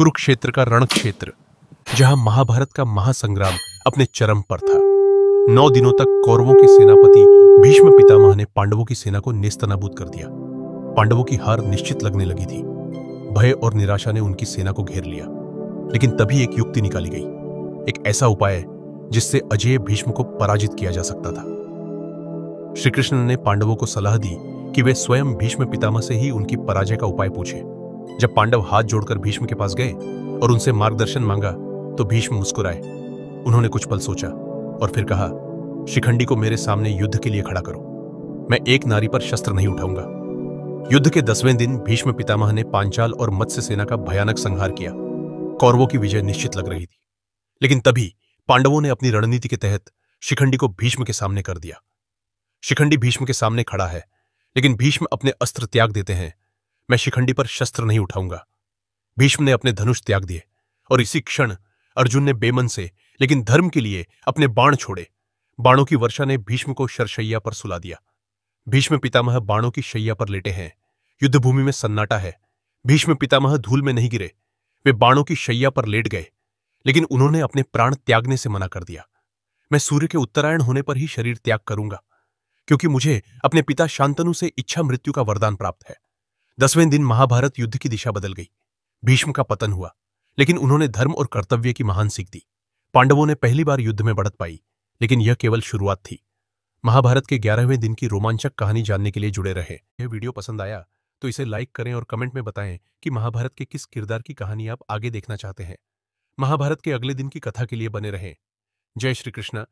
कुरुक्षेत्र का रण क्षेत्र, जहां महाभारत का महासंग्राम अपने चरम पर था। 9 दिनों तक कौरवों के सेनापति भीष्म पितामह ने पांडवों की सेना को नेस्तनाबूद कर दिया। पांडवों की हार निश्चित लगने लगी थी। भय और निराशा ने उनकी सेना को घेर लिया। लेकिन तभी एक युक्ति निकाली गई, एक ऐसा उपाय जिससे अजेय भीष्म को पराजित किया जा सकता था। श्री कृष्ण ने पांडवों को सलाह दी कि वे स्वयं भीष्म पितामह से ही उनकी पराजय का उपाय पूछें। जब पांडव हाथ जोड़कर भीष्म के पास गए और उनसे मार्गदर्शन मांगा तो भीष्म मुस्कुराए। उन्होंने कुछ पल सोचा और फिर कहा, शिखंडी को मेरे सामने युद्ध के लिए खड़ा करो। मैं एक नारी पर शस्त्र नहीं उठाऊंगा। युद्ध के 10वें दिन भीष्म पितामह ने पांचाल और मत्स्य सेना का भयानक संहार किया। कौरवों की विजय निश्चित लग रही थी। लेकिन तभी पांडवों ने अपनी रणनीति के तहत शिखंडी को भीष्म के सामने कर दिया। शिखंडी भीष्म के सामने खड़ा है, लेकिन भीष्म अपने अस्त्र त्याग देते हैं। मैं शिखंडी पर शस्त्र नहीं उठाऊंगा। भीष्म ने अपने धनुष त्याग दिए और इसी क्षण अर्जुन ने बेमन से लेकिन धर्म के लिए अपने बाण छोड़े। बाणों की वर्षा ने भीष्म को शरशैया पर सुला दिया। भीष्म पितामह बाणों की शैया पर लेटे हैं। युद्धभूमि में सन्नाटा है। भीष्म पितामह धूल में नहीं गिरे, वे बाणों की शैया पर लेट गए, लेकिन उन्होंने अपने प्राण त्यागने से मना कर दिया। मैं सूर्य के उत्तरायण होने पर ही शरीर त्याग करूंगा, क्योंकि मुझे अपने पिता शांतनु से इच्छा मृत्यु का वरदान प्राप्त है। 10वें दिन महाभारत युद्ध की दिशा बदल गई। भीष्म का पतन हुआ, लेकिन उन्होंने धर्म और कर्तव्य की महान सीख दी। पांडवों ने पहली बार युद्ध में बढ़त पाई, लेकिन यह केवल शुरुआत थी। महाभारत के 11वें दिन की रोमांचक कहानी जानने के लिए जुड़े रहे। यह वीडियो पसंद आया तो इसे लाइक करें और कमेंट में बताएं कि महाभारत के किस किरदार की कहानी आप आगे देखना चाहते हैं। महाभारत के अगले दिन की कथा के लिए बने रहें। जय श्री कृष्ण।